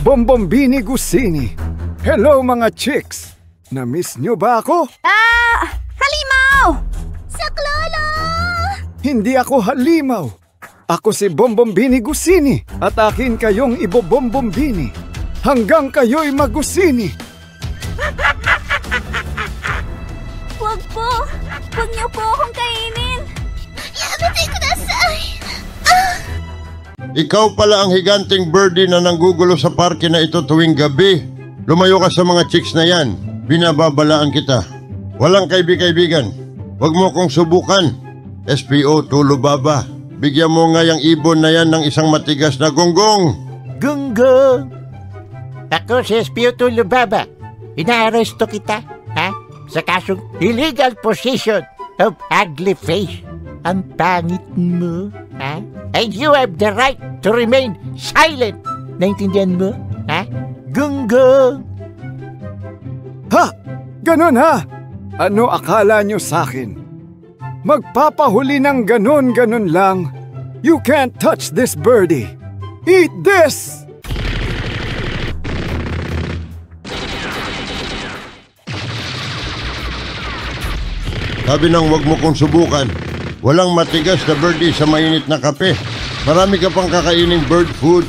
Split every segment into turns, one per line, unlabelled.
Bombombini Gusini. Hello mga chicks! Na-miss nyo ba ako?
Halimaw! Saklolo!
Hindi ako halimaw. Ako si Bombombini Gusini at akin kayong ibobombombini hanggang kayo'y magusini.
Wag po! Wag niyo po akong kainin! Yamatay ko na say!
Ikaw pala ang higanting birdie na nanggugulo sa parke na ito tuwing gabi. Lumayo ka sa mga chicks na yan. Binababalaan kita. Walang kaibigan. Huwag mo kong subukan. SPO Tulubaba. Bigyan mo nga yung ibon na yan ng isang matigas na gonggong.
Gonggong! Ako si SPO Tulubaba. Inaaresto kita, ha? Sa kasong illegal possession of ugly face. Ang pangit mo, ha? And you have the right to remain silent. Naintindihan mo, ha? Gonggong!
Ha? Ganon ha? Ano akala nyo sa'kin? Magpapahuli ng ganon lang. You can't touch this birdie. Eat this!
Sabi nang wag mo kong subukan. Walang matigas na birdie sa mainit na kape. Marami ka pang kakaining bird food.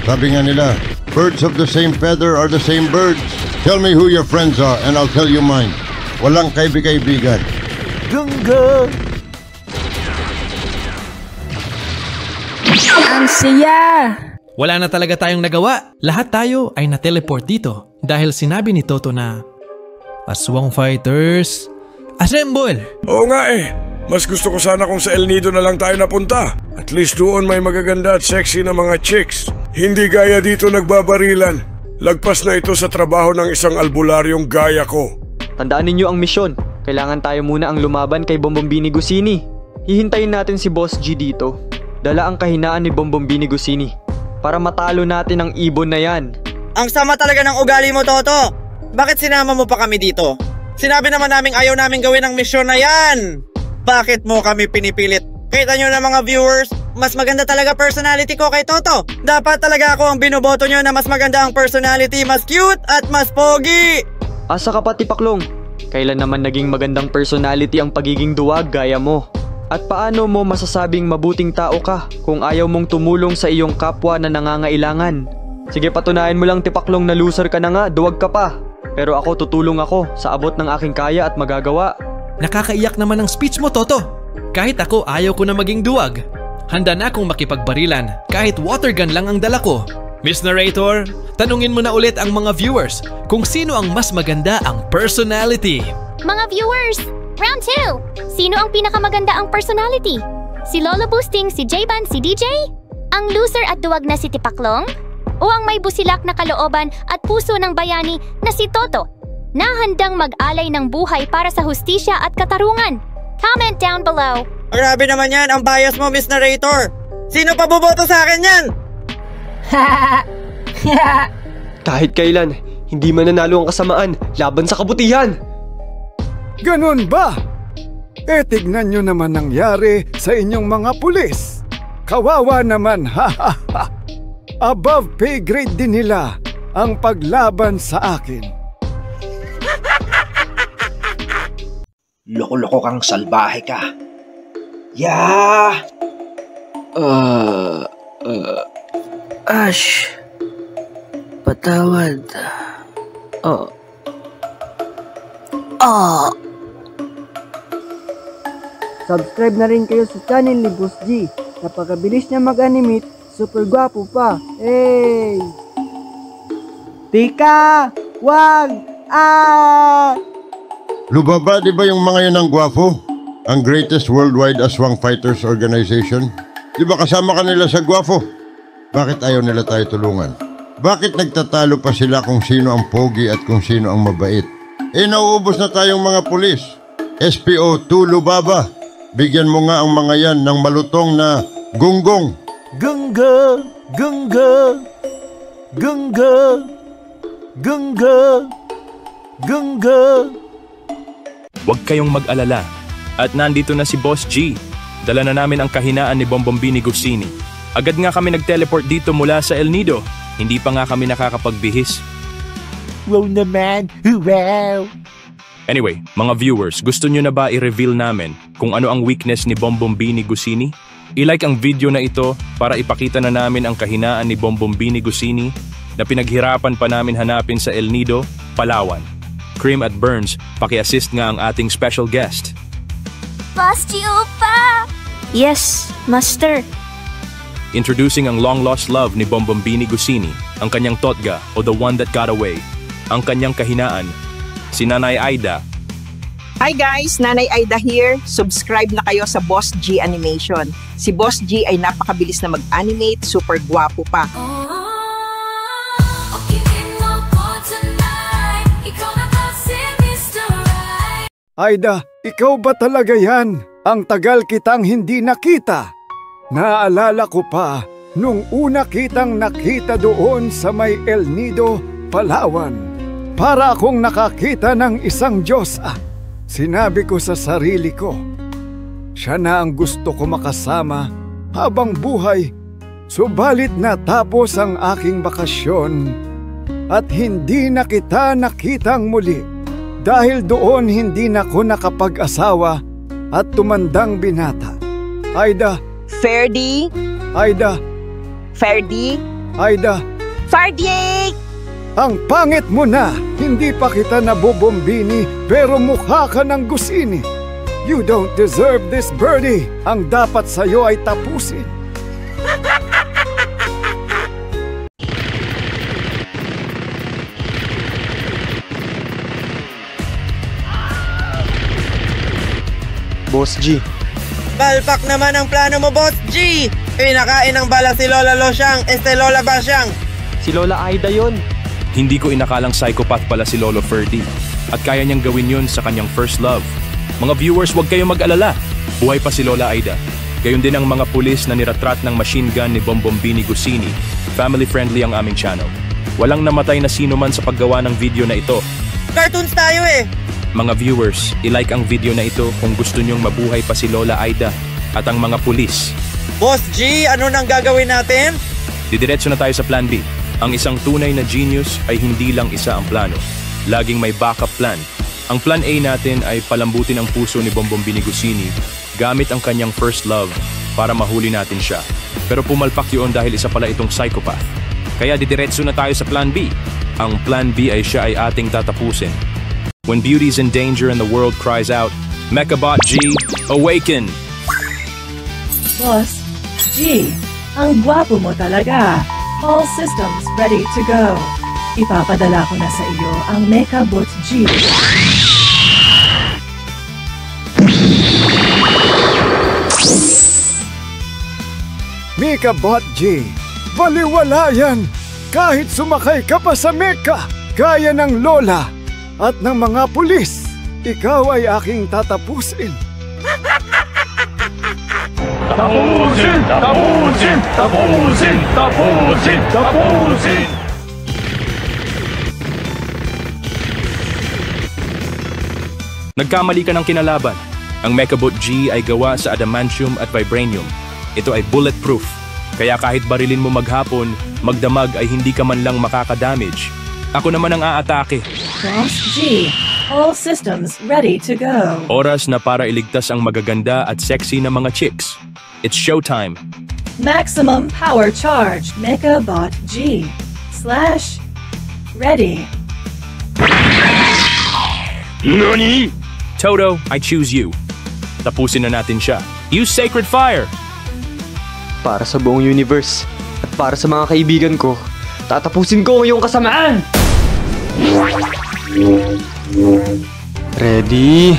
Sabi nga nila, birds of the same feather are the same birds. Tell me who your friends are and I'll tell you mine. Walang kaibigan.
Gonggong!
Ang siya!
Wala na talaga tayong nagawa. Lahat tayo ay na-teleport dito dahil sinabi ni Toto na, Aswang Fighters, assemble!
Oo nga eh. Mas gusto ko sana kung sa El Nido na lang tayo napunta. At least doon may magaganda at sexy na mga chicks. Hindi gaya dito nagbabarilan. Lagpas na ito sa trabaho ng isang albularyong gaya ko.
Tandaan ninyo ang misyon. Kailangan tayo muna ang lumaban kay Bombombini Gusini. Hihintayin natin si Boss G dito. Dala ang kahinaan ni Bombombini Gusini para matalo natin ang ibon na yan.
Ang sama talaga ng ugali mo, Toto. Bakit sinama mo pa kami dito? Sinabi naman naming ayaw namin gawin ang misyon na yan. Bakit mo kami pinipilit? Kita nyo na mga viewers, mas maganda talaga personality ko kay Toto. Dapat talaga ako ang binoboto nyo na mas maganda ang personality, mas cute at mas pogi.
Asa ka pa, Tipaklong? Kailan naman naging magandang personality ang pagiging duwag gaya mo? At paano mo masasabing mabuting tao ka kung ayaw mong tumulong sa iyong kapwa na nangangailangan? Sige, patunayan mo lang, Tipaklong, na loser ka na nga, duwag ka pa. Pero ako, tutulong ako sa abot ng aking kaya at magagawa.
Nakakaiyak naman ang speech mo, Toto. Kahit ako ayaw ko na maging duwag. Handa na akong makipagbarilan kahit water gun lang ang dala ko. Miss Narrator, tanungin mo na ulit ang mga viewers kung sino ang mas maganda ang personality.
Mga viewers, round 2. Sino ang pinakamaganda ang personality? Si Lolo Boosting, si J-Ban, si DJ? Ang loser at duwag na si Tipaklong? O ang may busilak na kalooban at puso ng bayani na si Toto, na handang mag-alay ng buhay para sa hustisya at katarungan? Comment down below.
Grabe naman yan, ang bias mo, Miss Narrator. Sino pa boboto sa akin yan?
Kahit kailan, hindi mananalo ang kasamaan laban sa kabutihan.
Ganun ba? Tignan nyo naman nangyari sa inyong mga pulis. Kawawa naman, ha. Above pay grade din nila ang paglaban sa akin.
Loko-loko kang salbahe ka. Yeah!
Ash. Patawad.
Subscribe na rin kayo sa channel ni Boss G. Napakabilis niya mag-animate, super gwapo pa. Hey! Tika! Wag!
Lubaba, di ba yung mga yan ang gwapo? Ang greatest worldwide aswang fighters organization? Di ba kasama ka nila sa gwapo? Bakit ayaw nila tayo tulungan? Bakit nagtatalo pa sila kung sino ang pogi at kung sino ang mabait? Nauubos na tayong mga pulis. SPO Tulubaba, bigyan mo nga ang mga yan ng malutong na gonggong.
Gonggong! Gonggong! Gonggong! Gonggong! Gonggong!
Huwag kayong mag-alala. At nandito na si Boss G. Dala na namin ang kahinaan ni Bombombini Gusini. Agad nga kami nag-teleport dito mula sa El Nido. Hindi pa nga kami nakakapagbihis.
Wow naman! Wow!
Anyway, mga viewers, gusto nyo na ba i-reveal namin kung ano ang weakness ni Bombombini Gusini? I-like ang video na ito para ipakita na namin ang kahinaan ni Bombombini Gusini na pinaghirapan pa namin hanapin sa El Nido, Palawan. Cream at Burns, paki-assist nga ang ating special guest.
Boss G, Upa! Yes, Master.
Introducing ang long-lost love ni Bombombini Gusini, ang kanyang totga o the one that got away. Ang kanyang kahinaan, si Nanay Aida.
Hi guys, Nanay Aida here. Subscribe na kayo sa Boss G Animation. Si Boss G ay napakabilis na mag-animate, super gwapo pa.
Aida, ikaw ba talaga yan? Ang tagal kitang hindi nakita. Naalala ko pa nung una kitang nakita doon sa may El Nido, Palawan. Para akong nakakita ng isang Diyos. Sinabi ko sa sarili ko, siya na ang gusto ko makasama habang buhay. Subalit natapos ang aking bakasyon at hindi na kita nakitang muli. Dahil doon hindi na ko nakapag-asawa at tumandang binata. Aida.
Ferdy.
Aida.
Ferdy.
Aida.
Ferdy!
Ang pangit mo na, hindi pa kita nabobombini pero mukha ka ng Gusini. You don't deserve this, birdie. Ang dapat sa'yo ay tapusin.
Boss G.
Balpak naman ang plano mo, Boss G! Pinakain ng bala si Lola Losyang, Lola Basyang.
Si Lola Aida yon.
Hindi ko inakalang psychopath pala si Lolo Ferdy at kaya niyang gawin yun sa kanyang first love. Mga viewers, huwag kayong mag-alala. Buhay pa si Lola Aida. Gayon din ang mga pulis na niratrat ng machine gun ni Bombombini Gusini. Family-friendly ang aming channel. Walang namatay na sino man sa paggawa ng video na ito.
Cartoons tayo eh!
Mga viewers, i-like ang video na ito kung gusto niyong mabuhay pa si Lola Aida at ang mga pulis.
Boss G, ano nang gagawin natin?
Didiretso na tayo sa Plan B. Ang isang tunay na genius ay hindi lang isa ang plano. Laging may backup plan. Ang Plan A natin ay palambutin ang puso ni Bombombini Gusini gamit ang kanyang first love para mahuli natin siya. Pero pumalpak yun dahil isa pala itong psychopath. Kaya didiretso na tayo sa Plan B. Ang Plan B ay siya ay ating tatapusin. When beauty's in danger and the world cries out, Mechabot G, awaken!
Boss G, ang gwapo mo talaga. All systems ready to go. Ipapadala ko na sa iyo ang Mechabot G.
Mechabot G, baliwala yan! Kahit sumakay ka pa sa Mecha, gaya ng Lola at ng mga pulis, ikaw ay aking tatapusin.
Tapusin! Tapusin! Tapusin! Tapusin! Tapusin!
Nagkamali ka ng kinalaban. Ang Mechabot G ay gawa sa adamantium at vibranium. Ito ay bulletproof. Kaya kahit barilin mo maghapon, magdamag ay hindi ka man lang makakadamage. Ako naman ang aatake.
Boss G, all systems ready to go.
Oras na para iligtas ang magaganda at sexy na mga chicks. It's showtime.
Maximum power charge, Mechabot G. /ready.
NANI? Toto, I choose you. Tapusin na natin siya. Use Sacred Fire!
Para sa buong universe at para sa mga kaibigan ko, tatapusin ko ang iyong kasamaan! Ready?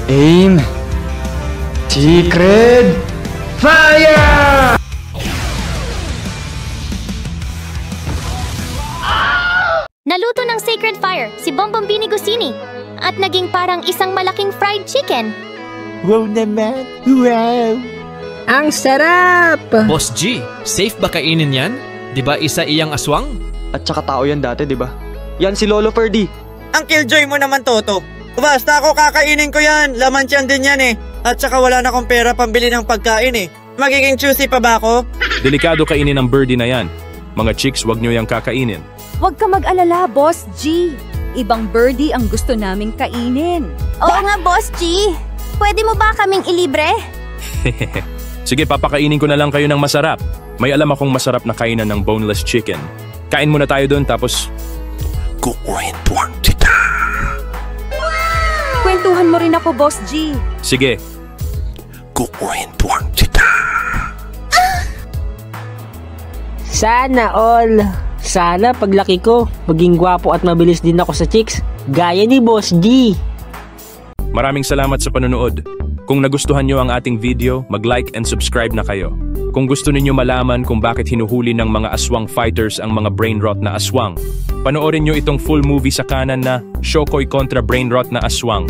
Aim! Sacred Fire!
Naluto ng Sacred Fire si Bombombini Gusini at naging parang isang malaking fried chicken.
Wow naman! Wow!
Ang sarap!
Boss G, safe ba kainin yan? Di ba isa iyang aswang?
At saka tao yan dati, di ba? Yan si Lolo Ferdy.
Ang killjoy mo naman, Toto. Basta ako kakainin ko yan. Laman tiyan din yan eh. At saka wala na akong pera pambili ng pagkain eh. Magiging choosy pa ba ako?
Delikado kainin ng birdie na yan. Mga chicks, wag nyo yang kakainin.
Huwag ka mag-alala, Boss G. Ibang birdie ang gusto naming kainin.
Oo nga, Boss G. Pwede mo ba kaming ilibre?
Sige, papakainin ko na lang kayo ng masarap. May alam akong masarap na kainan ng boneless chicken. Kain muna tayo doon tapos...
Kukwentuhan kita. Kwentuhan mo rin ako, Boss G.
Sige.
Kukwentuhan kita.
Sana all. Sana paglaki ko, maging gwapo at mabilis din ako sa chicks. Gaya ni Boss G.
Maraming salamat sa panonood. Kung nagustuhan nyo ang ating video, mag-like and subscribe na kayo. Kung gusto ninyo malaman kung bakit hinuhuli ng mga aswang fighters ang mga brainrot na aswang, panoorin nyo itong full movie sa kanan na Shokoy kontra Brainrot na Aswang.